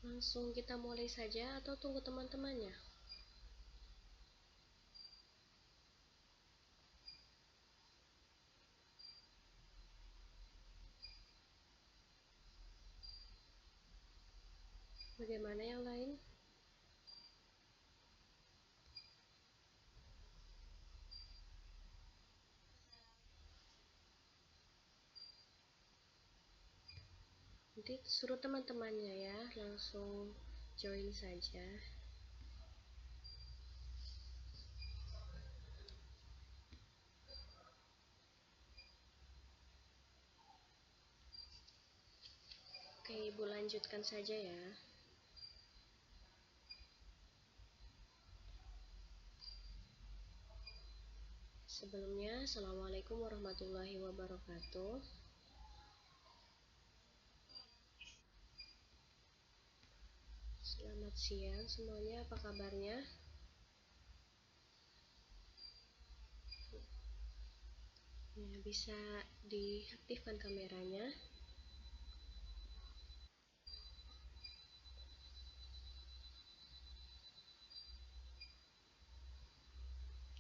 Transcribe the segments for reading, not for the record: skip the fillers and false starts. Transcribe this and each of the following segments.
Langsung kita mulai saja atau tunggu teman-temannya? Bagaimana yang lain? Nanti suruh teman-temannya ya, langsung join saja. Oke, Ibu lanjutkan saja ya. Sebelumnya, Assalamualaikum warahmatullahi wabarakatuh. Selamat siang semuanya, apa kabarnya? Ya, bisa diaktifkan kameranya.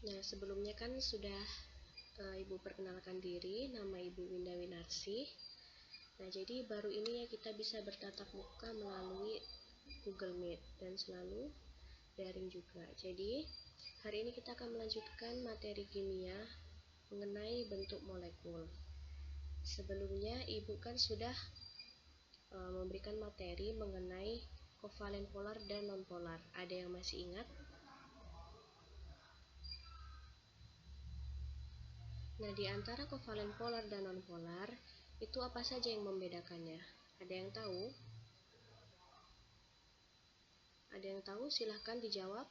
Nah, sebelumnya kan sudah Ibu perkenalkan diri, nama Ibu Winda Winarsi. Nah, jadi baru ini ya kita bisa bertatap muka melalui Google Meet dan selalu daring juga. Jadi, hari ini kita akan melanjutkan materi kimia mengenai bentuk molekul. Sebelumnya, Ibu kan sudah memberikan materi mengenai kovalen polar dan nonpolar. Ada yang masih ingat? Nah, di antara kovalen polar dan nonpolar, itu apa saja yang membedakannya? Ada yang tahu? Ada yang tahu? Silahkan dijawab.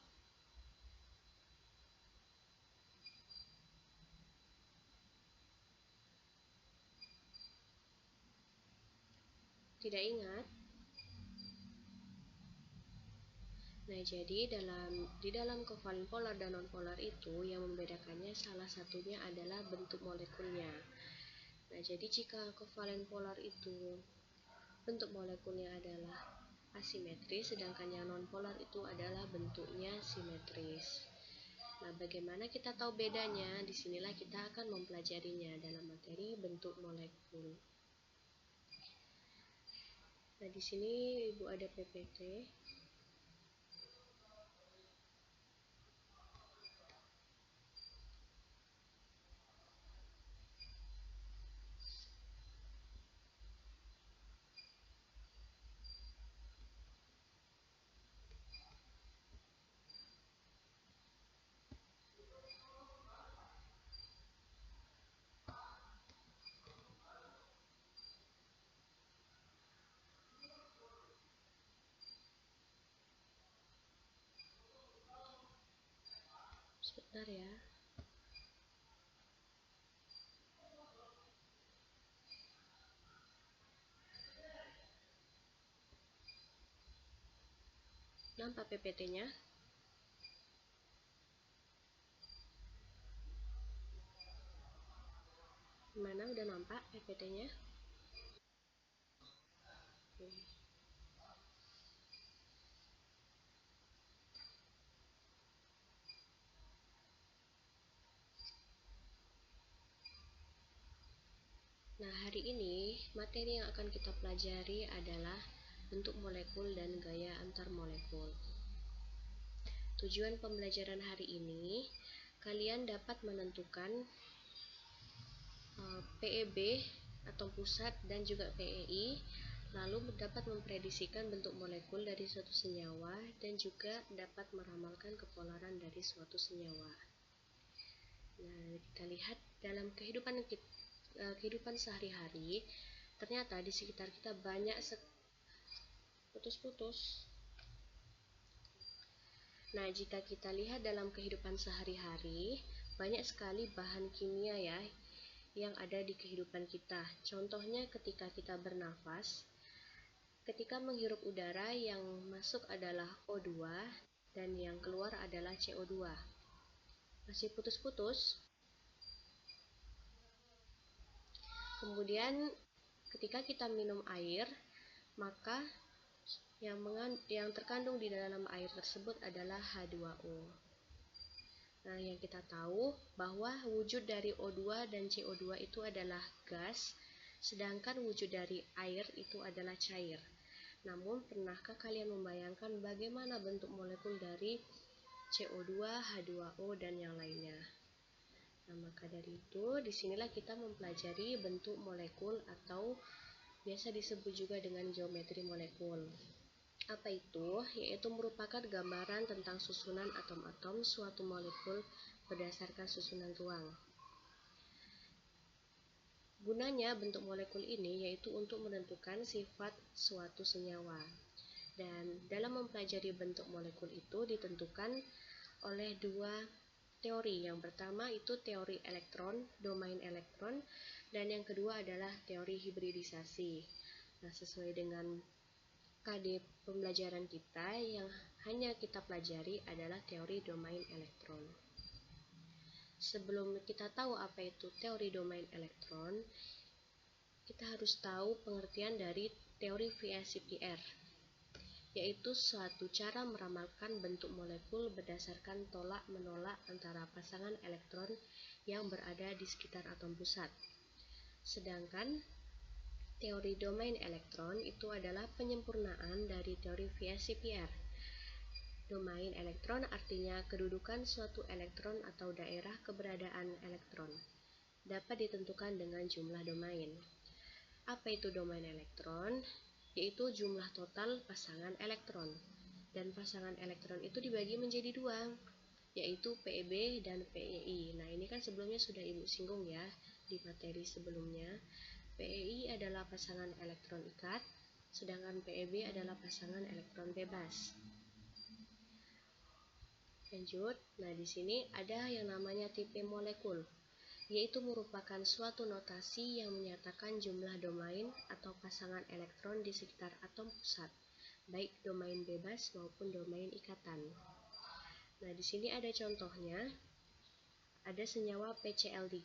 Tidak ingat? Nah, jadi di dalam kovalen polar dan nonpolar itu yang membedakannya salah satunya adalah bentuk molekulnya. Nah, jadi jika kovalen polar itu bentuk molekulnya adalah asimetris, sedangkan yang nonpolar itu adalah bentuknya simetris. Nah, bagaimana kita tahu bedanya? Disinilah kita akan mempelajarinya dalam materi bentuk molekul. Nah, di sini Ibu ada PPT. Sebentar ya. Nampak PPT-nya? Gimana, udah nampak PPT-nya? Nah, hari ini materi yang akan kita pelajari adalah bentuk molekul dan gaya antar molekul. Tujuan pembelajaran hari ini, kalian dapat menentukan PEB atau pusat dan juga PEI, lalu dapat memprediksikan bentuk molekul dari suatu senyawa dan juga dapat meramalkan kepolaran dari suatu senyawa. Nah, kita lihat dalam kehidupan sehari-hari, ternyata di sekitar kita banyak putus-putus. Nah, jika kita lihat dalam kehidupan sehari-hari, banyak sekali bahan kimia ya yang ada di kehidupan kita. Contohnya ketika kita bernafas, ketika menghirup udara yang masuk adalah O2 dan yang keluar adalah CO2. Masih putus-putus? Kemudian ketika kita minum air, maka yang terkandung di dalam air tersebut adalah H2O. Nah, yang kita tahu bahwa wujud dari O2 dan CO2 itu adalah gas, sedangkan wujud dari air itu adalah cair. Namun, pernahkah kalian membayangkan bagaimana bentuk molekul dari CO2, H2O, dan yang lainnya? Nah, maka dari itu, disinilah kita mempelajari bentuk molekul atau biasa disebut juga dengan geometri molekul. Apa itu? Yaitu merupakan gambaran tentang susunan atom-atom suatu molekul berdasarkan susunan ruang. Gunanya bentuk molekul ini yaitu untuk menentukan sifat suatu senyawa. Dan dalam mempelajari bentuk molekul itu ditentukan oleh dua teori. Yang pertama itu teori elektron, domain elektron, dan yang kedua adalah teori hibridisasi. Nah, sesuai dengan KD pembelajaran kita, yang hanya kita pelajari adalah teori domain elektron. Sebelum kita tahu apa itu teori domain elektron, kita harus tahu pengertian dari teori VSEPR, yaitu suatu cara meramalkan bentuk molekul berdasarkan tolak-menolak antara pasangan elektron yang berada di sekitar atom pusat. Sedangkan teori domain elektron itu adalah penyempurnaan dari teori VSEPR. Domain elektron artinya kedudukan suatu elektron atau daerah keberadaan elektron. Dapat ditentukan dengan jumlah domain. Apa itu domain elektron? Yaitu jumlah total pasangan elektron. Dan pasangan elektron itu dibagi menjadi dua, yaitu PeB dan PeI. Nah, ini kan sebelumnya sudah Ibu singgung ya di materi sebelumnya. PeI adalah pasangan elektron ikat, sedangkan PeB adalah pasangan elektron bebas. Lanjut, nah di sini ada yang namanya tipe molekul, yaitu merupakan suatu notasi yang menyatakan jumlah domain atau pasangan elektron di sekitar atom pusat, baik domain bebas maupun domain ikatan. Nah, di sini ada contohnya, ada senyawa PCl3.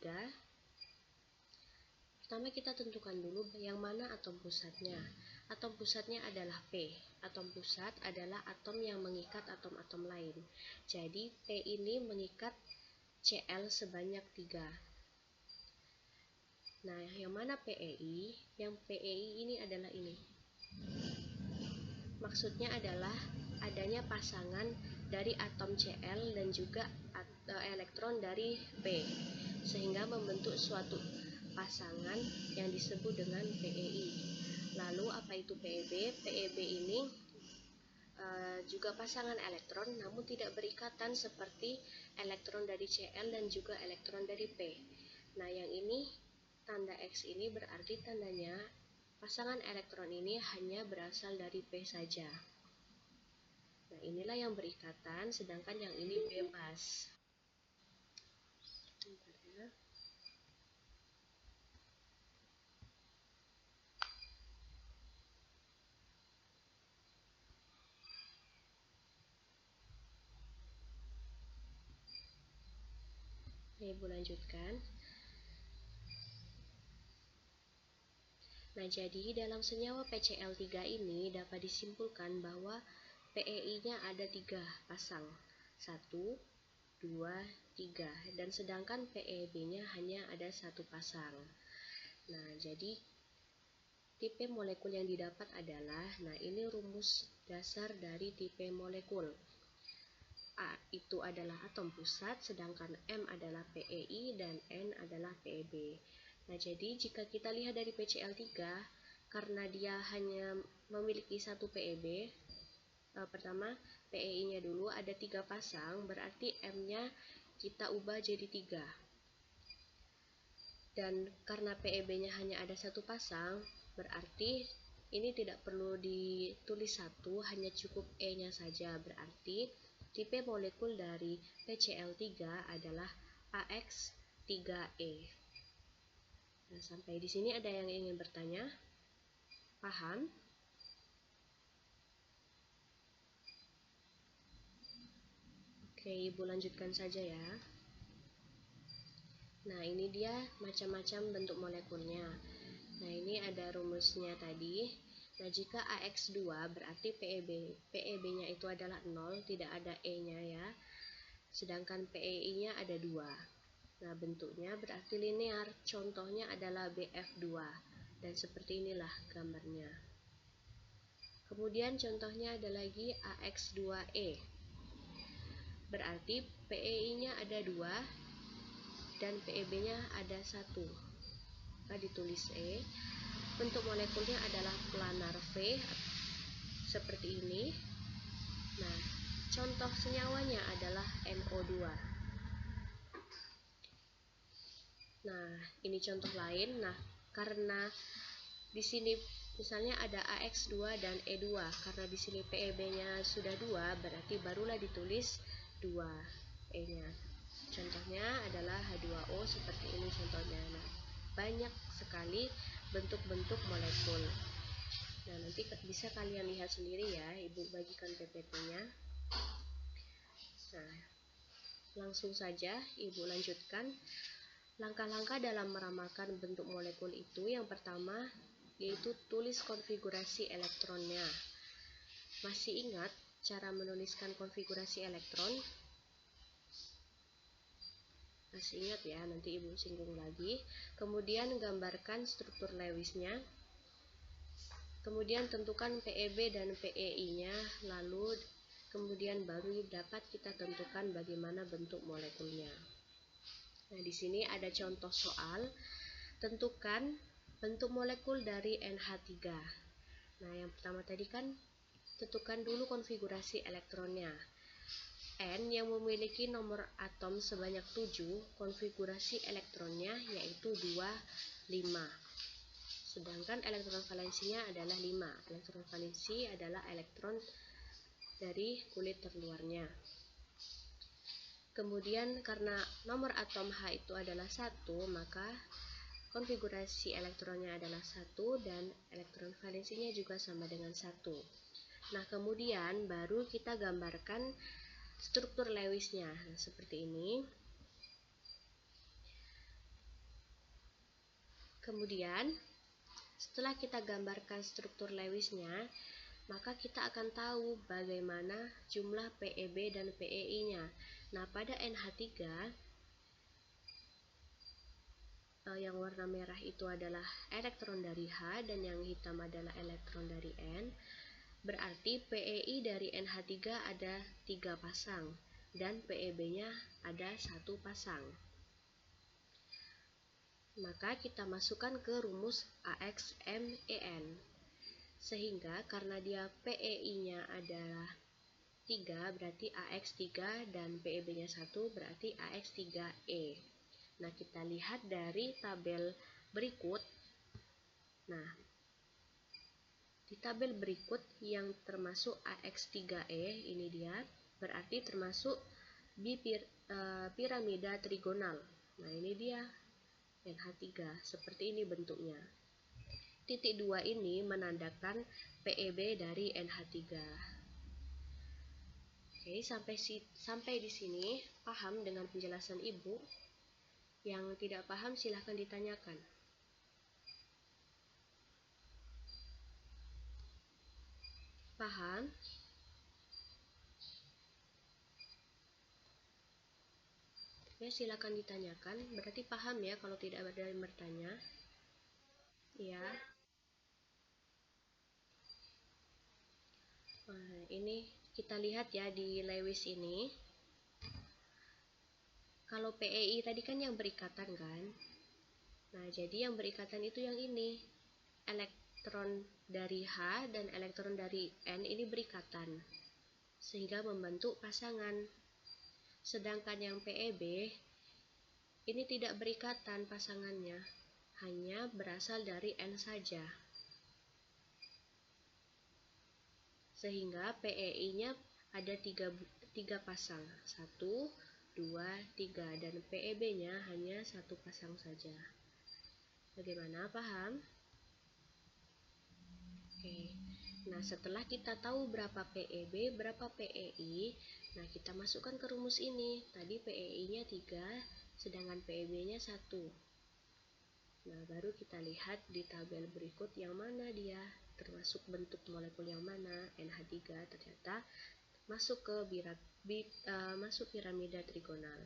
Pertama kita tentukan dulu yang mana atom pusatnya. Atom pusatnya adalah P. Atom pusat adalah atom yang mengikat atom-atom lain. Jadi P ini mengikat Cl sebanyak 3. Nah, yang mana PeI? Yang PeI ini adalah ini. Maksudnya adalah adanya pasangan dari atom Cl dan juga elektron dari P, sehingga membentuk suatu pasangan yang disebut dengan PeI. Lalu apa itu PeB? PeB ini juga pasangan elektron namun tidak berikatan seperti elektron dari Cl dan juga elektron dari P. Nah, yang ini tanda X ini berarti tandanya pasangan elektron ini hanya berasal dari P saja. Nah, inilah yang berikatan, sedangkan yang ini bebas. Ibu lanjutkan. Nah, jadi dalam senyawa PCl3 ini dapat disimpulkan bahwa PeI-nya ada 3 pasang, 1, 2, 3, dan sedangkan PeB-nya hanya ada 1 pasang. Nah, jadi tipe molekul yang didapat adalah, nah ini rumus dasar dari tipe molekul. A itu adalah atom pusat, sedangkan M adalah PeI dan N adalah PeB. Nah, jadi jika kita lihat dari PCl3, karena dia hanya memiliki 1 PeB, pertama PeI-nya dulu ada 3 pasang, berarti M-nya kita ubah jadi 3. Dan karena PeB-nya hanya ada 1 pasang, berarti ini tidak perlu ditulis 1, hanya cukup E-nya saja. Berarti tipe molekul dari PCl3 adalah AX3E. Nah, sampai di sini ada yang ingin bertanya? Paham? Oke, Ibu lanjutkan saja ya. Nah, ini dia macam-macam bentuk molekulnya. Nah, ini ada rumusnya tadi. Nah, jika AX2 berarti PEB-nya itu adalah 0, tidak ada E-nya ya. Sedangkan PEI-nya ada 2. Nah, bentuknya berarti linear. Contohnya adalah BF2. Dan seperti inilah gambarnya. Kemudian contohnya ada lagi AX2E. Berarti PEI-nya ada 2 dan PEB-nya ada 1. Maka ditulis E. Bentuk molekulnya adalah planar V seperti ini. Nah, contoh senyawanya adalah NO2. Nah, ini contoh lain. Nah, karena di sini misalnya ada AX2 dan E2, karena di sini PEB-nya sudah 2, berarti barulah ditulis 2 E-nya. Contohnya adalah H2O seperti ini contohnya. Nah, banyak sekali bentuk-bentuk molekul. Nah, nanti bisa kalian lihat sendiri ya, Ibu bagikan PPT-nya. Nah, langsung saja Ibu lanjutkan. Langkah-langkah dalam meramalkan bentuk molekul itu yang pertama yaitu tulis konfigurasi elektronnya. Masih ingat cara menuliskan konfigurasi elektron? Masih ingat ya, nanti Ibu singgung lagi. Kemudian gambarkan struktur Lewisnya. Kemudian tentukan PEB dan PEI-nya, lalu kemudian baru dapat kita tentukan bagaimana bentuk molekulnya. Nah, di sini ada contoh soal. Tentukan bentuk molekul dari NH3. Nah, yang pertama tadi kan tentukan dulu konfigurasi elektronnya. N yang memiliki nomor atom sebanyak 7, konfigurasi elektronnya yaitu 2, 5. Sedangkan elektron valensinya adalah 5. Elektron valensi adalah elektron dari kulit terluarnya. Kemudian karena nomor atom H itu adalah 1, maka konfigurasi elektronnya adalah 1 dan elektron valensinya juga sama dengan 1. Nah, kemudian baru kita gambarkan struktur Lewisnya. Nah, seperti ini. Kemudian setelah kita gambarkan struktur Lewisnya, maka kita akan tahu bagaimana jumlah PEB dan PEI-nya. Nah, pada NH3 yang warna merah itu adalah elektron dari H dan yang hitam adalah elektron dari N. Berarti PEI dari NH3 ada 3 pasang dan PEB-nya ada 1 pasang. Maka kita masukkan ke rumus AXMEN. Sehingga karena dia PEI-nya adalah 3, berarti AX3 dan PEB-nya 1, berarti AX3E. Nah, kita lihat dari tabel berikut. Nah, di tabel berikut yang termasuk AX3E, ini dia, berarti termasuk piramida trigonal. Nah, ini dia NH3, seperti ini bentuknya. Titik 2 ini menandakan PEB dari NH3. Oke, sampai di sini paham dengan penjelasan Ibu? Yang tidak paham silahkan ditanyakan. Paham? Ya, silakan ditanyakan. Berarti paham ya kalau tidak ada yang bertanya. Ya. Nah, ini kita lihat ya di Lewis ini. Kalau PEI tadi kan yang berikatan kan. Nah, jadi yang berikatan itu yang ini. Elektron dari H dan elektron dari N ini berikatan. Sehingga membentuk pasangan. Sedangkan yang PEB ini tidak berikatan pasangannya. Hanya berasal dari N saja. Sehingga PEI-nya ada 3 pasang, 1, 2, 3, dan PEB-nya hanya 1 pasang saja. Bagaimana, paham? Oke. Nah, setelah kita tahu berapa PEB, berapa PEI, nah kita masukkan ke rumus ini. Tadi PEI-nya 3, sedangkan PEB-nya 1. Nah, baru kita lihat di tabel berikut yang mana dia termasuk bentuk molekul yang mana, NH3 ternyata masuk ke masuk piramida trigonal.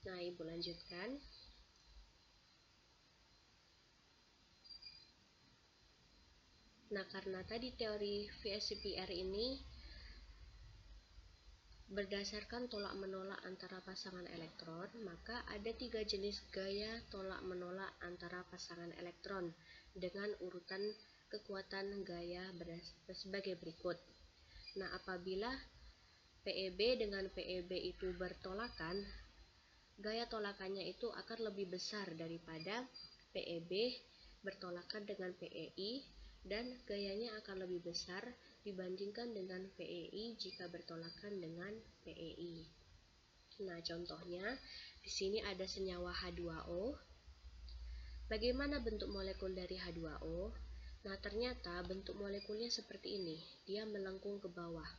Nah, Ibu lanjutkan. Nah, karena tadi teori VSEPR ini berdasarkan tolak-menolak antara pasangan elektron, maka ada 3 jenis gaya tolak-menolak antara pasangan elektron dengan urutan kekuatan gaya sebagai berikut. Nah, apabila PeB dengan PeB itu bertolakan, gaya tolakannya itu akan lebih besar daripada PeB bertolakan dengan PeI, dan gayanya akan lebih besar dibandingkan dengan PeI jika bertolakan dengan PeI. Nah, contohnya di sini ada senyawa H2O. Bagaimana bentuk molekul dari H2O? Nah, ternyata bentuk molekulnya seperti ini. Dia melengkung ke bawah.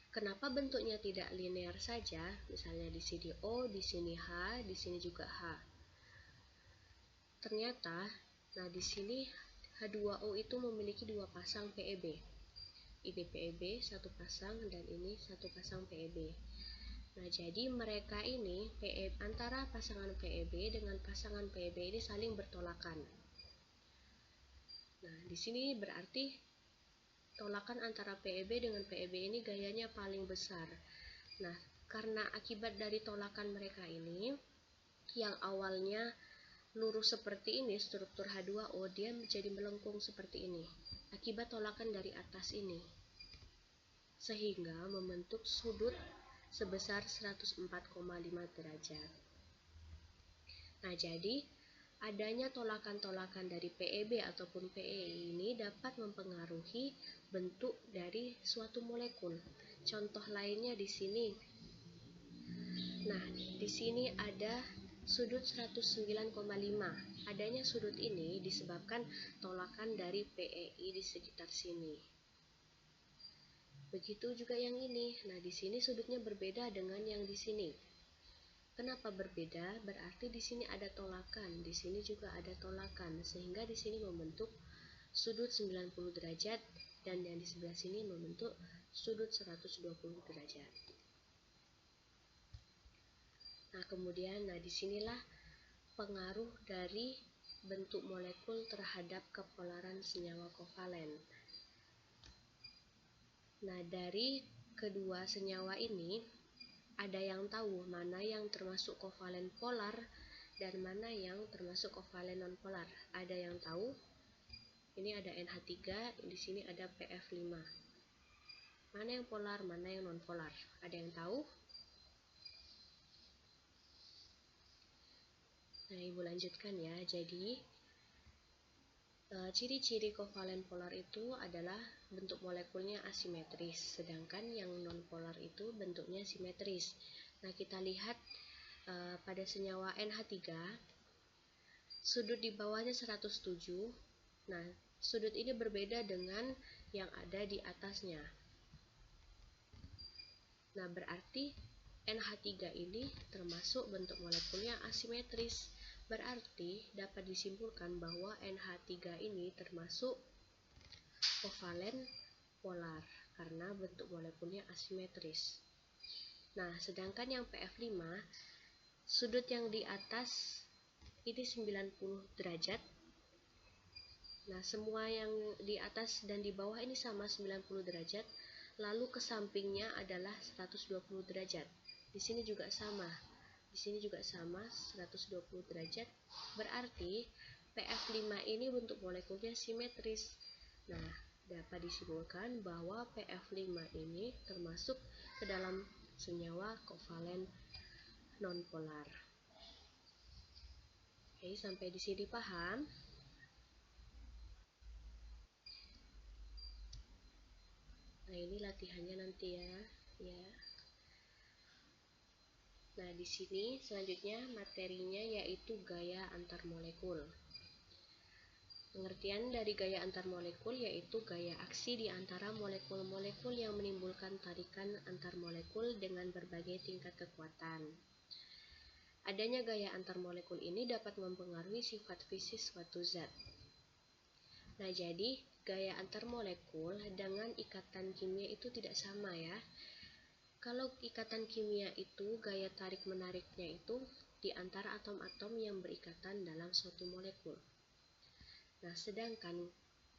Kenapa bentuknya tidak linear saja? Misalnya di sini O, di sini H, di sini juga H. Ternyata, nah di sini H2O itu memiliki 2 pasang PeB. Ini PeB satu pasang dan ini satu pasang PeB. Nah, jadi mereka ini antara pasangan PeB dengan pasangan PeB ini saling bertolakan. Nah, di sini berarti tolakan antara PeB dengan PeB ini gayanya paling besar. Nah, karena akibat dari tolakan mereka ini, yang awalnya lurus seperti ini, struktur H2O, dia menjadi melengkung seperti ini, akibat tolakan dari atas ini, sehingga membentuk sudut sebesar 104,5 derajat. Nah, jadi adanya tolakan-tolakan dari PeB ataupun PeI ini dapat mempengaruhi bentuk dari suatu molekul. Contoh lainnya di sini. Nah, di sini ada sudut 109,5. Adanya sudut ini disebabkan tolakan dari PeI di sekitar sini. Begitu juga yang ini. Nah, di sini sudutnya berbeda dengan yang di sini. Kenapa berbeda? Berarti di sini ada tolakan, di sini juga ada tolakan, sehingga di sini membentuk sudut 90 derajat dan yang di sebelah sini membentuk sudut 120 derajat. Nah, kemudian disinilah pengaruh dari bentuk molekul terhadap kepolaran senyawa kovalen. Nah, dari kedua senyawa ini ada yang tahu mana yang termasuk kovalen polar dan mana yang termasuk kovalen non-polar. Ada yang tahu? Ini ada NH3, di sini ada PF5. Mana yang polar, mana yang non-polar? Ada yang tahu? Nah, Ibu lanjutkan ya. Jadi, ciri-ciri kovalen polar itu adalah bentuk molekulnya asimetris, sedangkan yang non-polar itu bentuknya simetris. Nah, kita lihat pada senyawa NH3, sudut di bawahnya 107. Nah, sudut ini berbeda dengan yang ada di atasnya. Nah, berarti NH3 ini termasuk bentuk molekulnya asimetris. Berarti dapat disimpulkan bahwa NH3 ini termasuk kovalen polar karena bentuk molekulnya asimetris. Nah, sedangkan yang PF5, sudut yang di atas ini 90 derajat. Nah, semua yang di atas dan di bawah ini sama 90 derajat. Lalu ke sampingnya adalah 120 derajat. Di sini juga sama. Di sini juga sama 120 derajat. Berarti PF5 ini bentuk molekulnya simetris. Nah, dapat disimpulkan bahwa PF5 ini termasuk ke dalam senyawa kovalen nonpolar. Oke, sampai di sini paham? Nah, ini latihannya nanti ya. Nah, di sini selanjutnya materinya yaitu gaya antar molekul. Pengertian dari gaya antar molekul yaitu gaya aksi di antara molekul-molekul yang menimbulkan tarikan antar molekul dengan berbagai tingkat kekuatan. Adanya gaya antar molekul ini dapat mempengaruhi sifat fisik suatu zat. Nah, jadi gaya antar molekul dengan ikatan kimia itu tidak sama ya. Kalau ikatan kimia itu gaya tarik menariknya itu di antara atom-atom yang berikatan dalam suatu molekul. Nah, sedangkan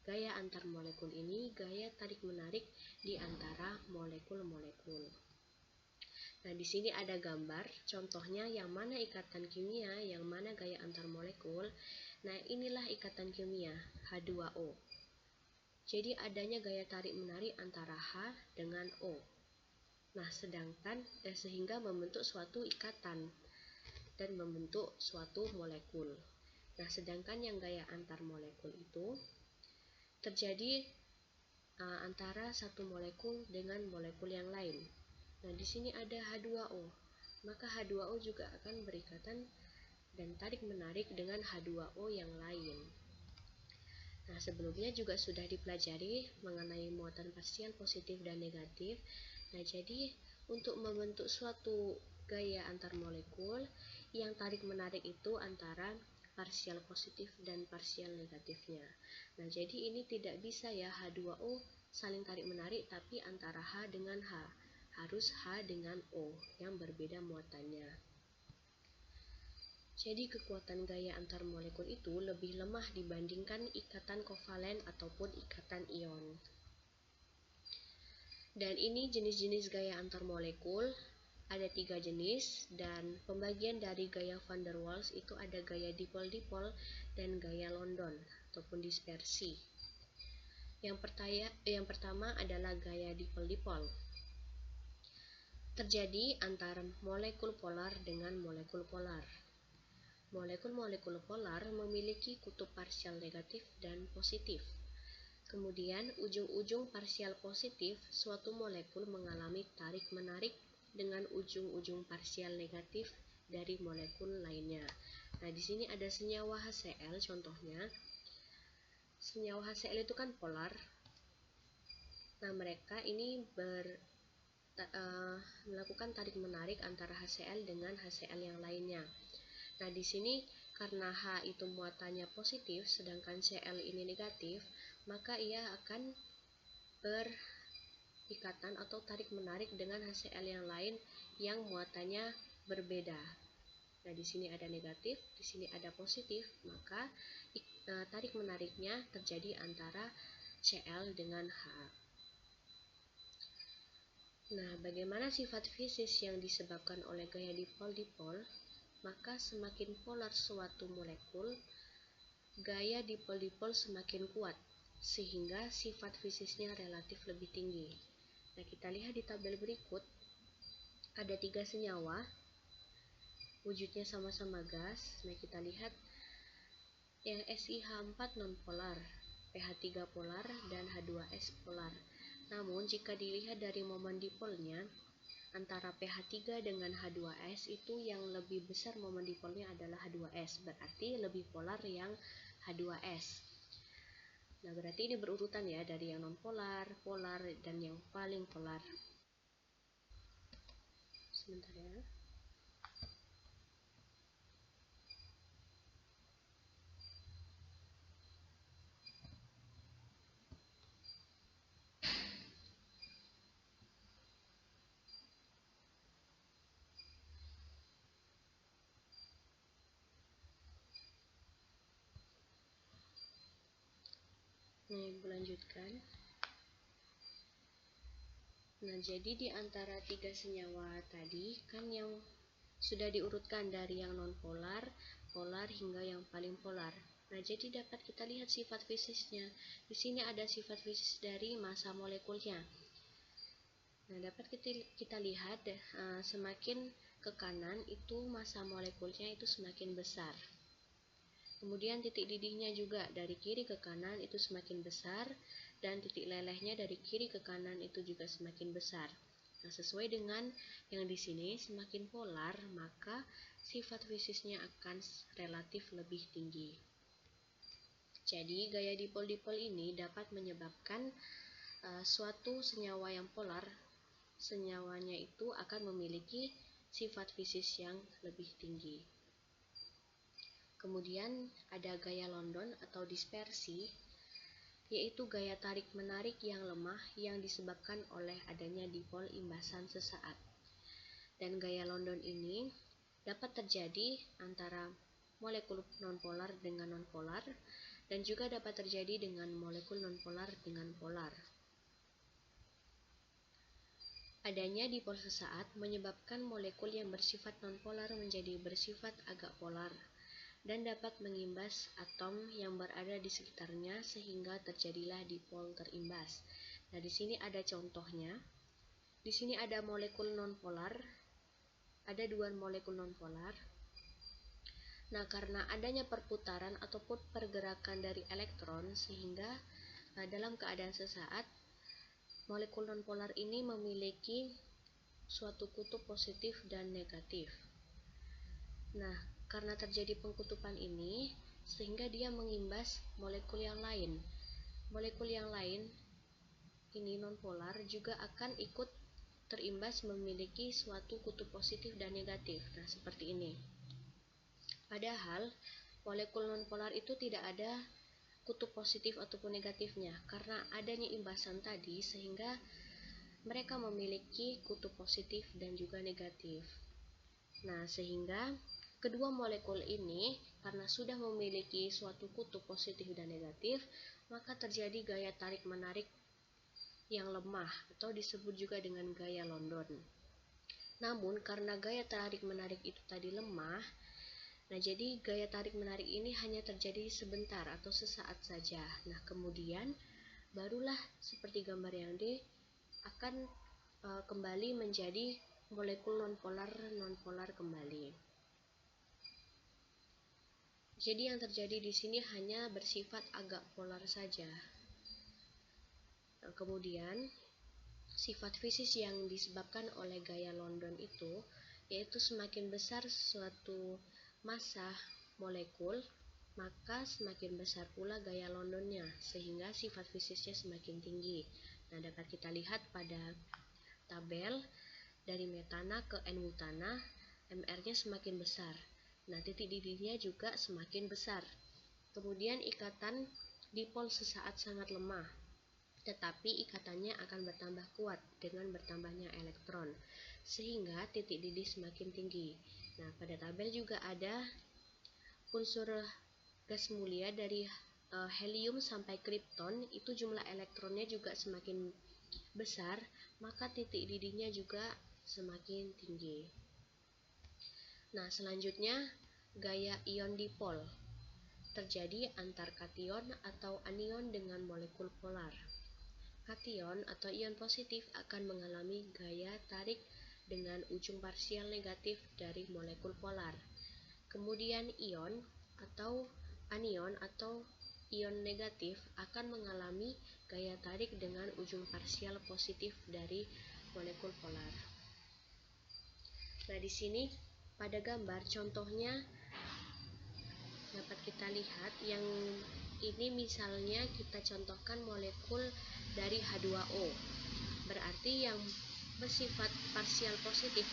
gaya antar molekul ini gaya tarik menarik di antara molekul-molekul. Nah, di sini ada gambar contohnya yang mana ikatan kimia, yang mana gaya antar molekul. Nah, inilah ikatan kimia H2O. Jadi adanya gaya tarik menarik antara H dengan O. Nah, sehingga membentuk suatu ikatan dan membentuk suatu molekul. Nah, sedangkan yang gaya antar molekul itu terjadi antara satu molekul dengan molekul yang lain. Nah, di sini ada H2O. Maka H2O juga akan berikatan dan tarik menarik dengan H2O yang lain. Nah, sebelumnya juga sudah dipelajari mengenai muatan parsial positif dan negatif. Nah, jadi untuk membentuk suatu gaya antar molekul, yang tarik menarik itu antara parsial positif dan parsial negatifnya. Nah, jadi ini tidak bisa ya H2O saling tarik menarik, tapi antara H dengan H. Harus H dengan O yang berbeda muatannya. Jadi kekuatan gaya antar molekul itu lebih lemah dibandingkan ikatan kovalen ataupun ikatan ion. Dan ini jenis-jenis gaya antar molekul, ada 3 jenis, dan pembagian dari gaya van der Waals itu ada gaya dipol-dipol dan gaya London ataupun dispersi. Yang pertama adalah gaya dipol-dipol. Terjadi antara molekul polar dengan molekul polar. Molekul-molekul polar memiliki kutub parsial negatif dan positif. Kemudian, ujung-ujung parsial positif suatu molekul mengalami tarik-menarik dengan ujung-ujung parsial negatif dari molekul lainnya. Nah, di sini ada senyawa HCl contohnya. Senyawa HCl itu kan polar. Nah, mereka ini melakukan tarik-menarik antara HCl dengan HCl yang lainnya. Nah, di sini karena H itu muatannya positif, sedangkan Cl ini negatif, maka ia akan berikatan atau tarik-menarik dengan HCl yang lain yang muatannya berbeda. Nah, di sini ada negatif, di sini ada positif, maka tarik-menariknya terjadi antara Cl dengan H. Nah, bagaimana sifat fisis yang disebabkan oleh gaya dipol-dipol? Maka semakin polar suatu molekul, gaya dipol-dipol semakin kuat, sehingga sifat fisisnya relatif lebih tinggi. Nah, kita lihat di tabel berikut, ada 3 senyawa, wujudnya sama-sama gas. Nah, kita lihat yang SiH4 nonpolar, pH3 polar, dan H2S polar. Namun, jika dilihat dari momen dipolnya, antara pH3 dengan H2S itu yang lebih besar momen dipolnya adalah H2S, berarti lebih polar yang H2S. Nah, berarti ini berurutan ya, dari yang non-polar, polar, dan yang paling polar. Sebentar ya. Nah, ibu lanjutkan. Nah, jadi di antara 3 senyawa tadi kan yang sudah diurutkan dari yang non-polar, polar, hingga yang paling polar. Nah, jadi dapat kita lihat sifat fisisnya. Di sini ada sifat fisis dari massa molekulnya. Nah, dapat kita lihat semakin ke kanan itu massa molekulnya itu semakin besar. Kemudian titik didihnya juga dari kiri ke kanan itu semakin besar, dan titik lelehnya dari kiri ke kanan itu juga semakin besar. Nah, sesuai dengan yang di sini semakin polar, maka sifat fisisnya akan relatif lebih tinggi. Jadi gaya dipol-dipol ini dapat menyebabkan suatu senyawa yang polar, senyawanya itu akan memiliki sifat fisis yang lebih tinggi. Kemudian ada gaya London atau dispersi. yaitu gaya tarik-menarik yang lemah yang disebabkan oleh adanya dipol imbasan sesaat. Dan gaya London ini dapat terjadi antara molekul nonpolar dengan nonpolar, dan juga dapat terjadi dengan molekul nonpolar dengan polar. Adanya dipol sesaat menyebabkan molekul yang bersifat nonpolar menjadi bersifat agak polar, dan dapat mengimbas atom yang berada di sekitarnya sehingga terjadilah dipol terimbas. Nah, di sini ada contohnya. Di sini ada molekul nonpolar, ada dua molekul nonpolar. Nah, karena adanya perputaran ataupun pergerakan dari elektron sehingga dalam keadaan sesaat molekul nonpolar ini memiliki suatu kutub positif dan negatif. Nah, karena terjadi pengkutupan ini, sehingga dia mengimbas molekul yang lain. Molekul yang lain, ini nonpolar, juga akan ikut terimbas memiliki suatu kutub positif dan negatif. Nah, seperti ini. Padahal, molekul nonpolar itu tidak ada kutub positif ataupun negatifnya, karena adanya imbasan tadi, sehingga mereka memiliki kutub positif dan juga negatif. Nah, sehingga kedua molekul ini karena sudah memiliki suatu kutub positif dan negatif, maka terjadi gaya tarik-menarik yang lemah atau disebut juga dengan gaya London. Namun karena gaya tarik-menarik itu tadi lemah, nah jadi gaya tarik-menarik ini hanya terjadi sebentar atau sesaat saja. Nah, kemudian barulah seperti gambar yang D akan kembali menjadi molekul nonpolar kembali. Jadi yang terjadi di sini hanya bersifat agak polar saja. Nah, kemudian sifat fisis yang disebabkan oleh gaya London itu yaitu semakin besar suatu massa molekul, maka semakin besar pula gaya Londonnya, sehingga sifat fisisnya semakin tinggi. Nah, dapat kita lihat pada tabel dari metana ke N-butana, MR-nya semakin besar. Nah, titik didihnya juga semakin besar. Kemudian ikatan dipol sesaat sangat lemah, tetapi ikatannya akan bertambah kuat dengan bertambahnya elektron, sehingga titik didih semakin tinggi. Nah, pada tabel juga ada unsur gas mulia dari helium sampai kripton, itu jumlah elektronnya juga semakin besar, maka titik didihnya juga semakin tinggi. Nah, selanjutnya gaya ion dipol terjadi antar kation atau anion dengan molekul polar. Kation atau ion positif akan mengalami gaya tarik dengan ujung parsial negatif dari molekul polar. Kemudian ion atau anion atau ion negatif akan mengalami gaya tarik dengan ujung parsial positif dari molekul polar. Nah, di sini pada gambar contohnya dapat kita lihat, yang ini misalnya kita contohkan molekul dari H2O. Berarti yang bersifat parsial positif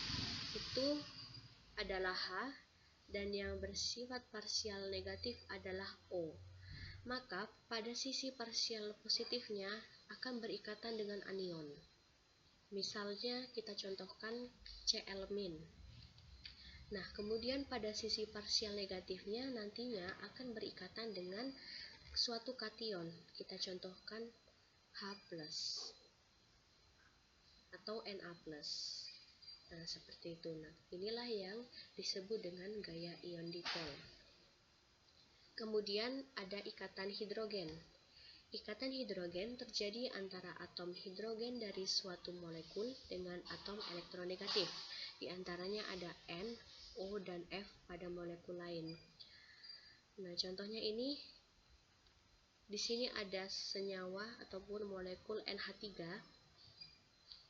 itu adalah H dan yang bersifat parsial negatif adalah O. Maka pada sisi parsial positifnya akan berikatan dengan anion. Misalnya kita contohkan Cl-. Nah, kemudian pada sisi parsial negatifnya nantinya akan berikatan dengan suatu kation. Kita contohkan H+ atau Na+. Nah, seperti itu. Nah, inilah yang disebut dengan gaya ion dipol. Kemudian ada ikatan hidrogen. Ikatan hidrogen terjadi antara atom hidrogen dari suatu molekul dengan atom elektronegatif. Di antaranya ada N, O, dan F pada molekul lain. Nah, contohnya ini di sini ada senyawa ataupun molekul NH3.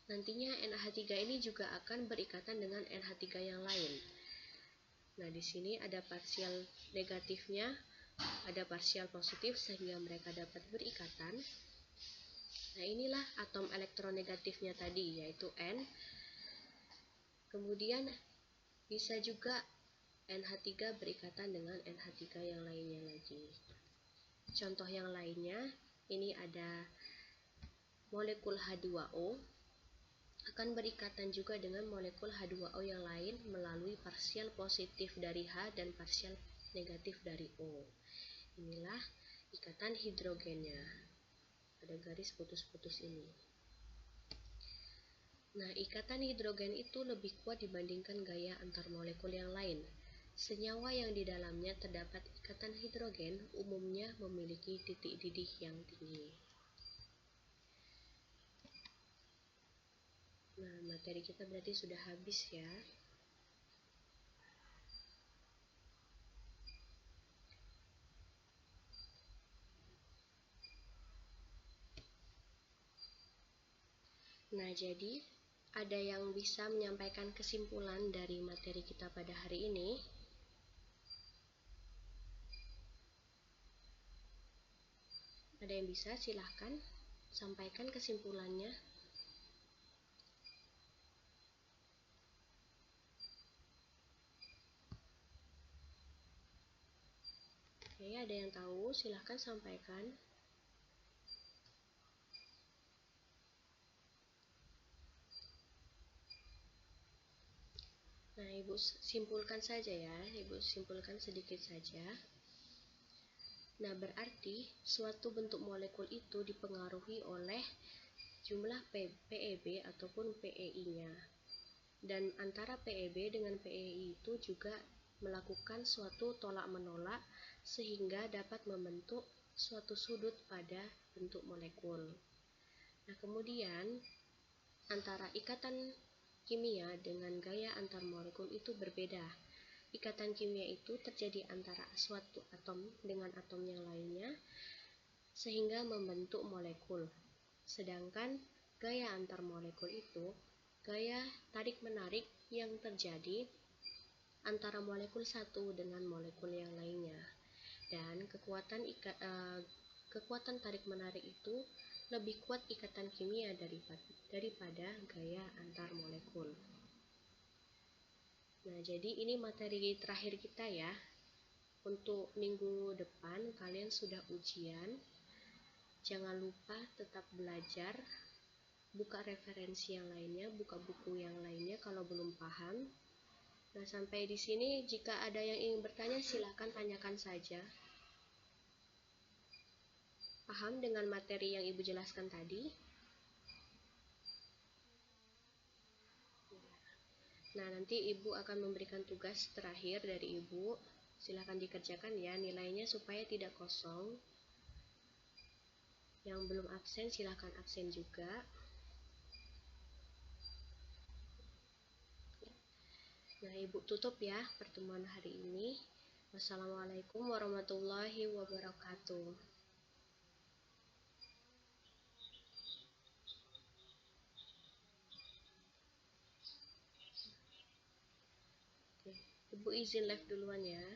Nantinya NH3 ini juga akan berikatan dengan NH3 yang lain. Nah, di sini ada parsial negatifnya, ada parsial positif sehingga mereka dapat berikatan. Nah, inilah atom elektronegatifnya tadi, yaitu N. Kemudian bisa juga NH3 berikatan dengan NH3 yang lainnya lagi. Contoh yang lainnya ini ada molekul H2O akan berikatan juga dengan molekul H2O yang lain melalui parsial positif dari H dan parsial negatif dari O. Inilah ikatan hidrogennya pada garis putus-putus ini. Nah, ikatan hidrogen itu lebih kuat dibandingkan gaya antar molekul yang lain. Senyawa yang di dalamnya terdapat ikatan hidrogen umumnya memiliki titik didih yang tinggi. Nah, materi kita berarti sudah habis ya. Nah, jadi ada yang bisa menyampaikan kesimpulan dari materi kita pada hari ini? Ada yang bisa? Silahkan sampaikan kesimpulannya. Oke, ada yang tahu? Silahkan sampaikan. Nah, Ibu simpulkan saja ya. Ibu simpulkan sedikit saja. Nah, berarti suatu bentuk molekul itu dipengaruhi oleh jumlah PEB ataupun PEI-nya. Dan antara PEB dengan PEI itu juga melakukan suatu tolak-menolak sehingga dapat membentuk suatu sudut pada bentuk molekul. Nah, kemudian antara ikatan kimia dengan gaya antar molekul itu berbeda. Ikatan kimia itu terjadi antara suatu atom dengan atom yang lainnya sehingga membentuk molekul. Sedangkan gaya antar molekul itu gaya tarik-menarik yang terjadi antara molekul satu dengan molekul yang lainnya. Dan kekuatan tarik-menarik itu lebih kuat ikatan kimia daripada gaya antar molekul. Nah, jadi ini materi terakhir kita ya. Untuk minggu depan kalian sudah ujian. Jangan lupa tetap belajar, buka referensi yang lainnya, buka buku yang lainnya kalau belum paham. Nah, sampai di sini jika ada yang ingin bertanya silakan tanyakan saja. Paham dengan materi yang Ibu jelaskan tadi? Nah, nanti Ibu akan memberikan tugas terakhir dari Ibu. Silakan dikerjakan ya, nilainya supaya tidak kosong. Yang belum absen silakan absen juga. Nah, Ibu tutup ya pertemuan hari ini. Wassalamualaikum warahmatullahi wabarakatuh. Ibu izin live duluan ya.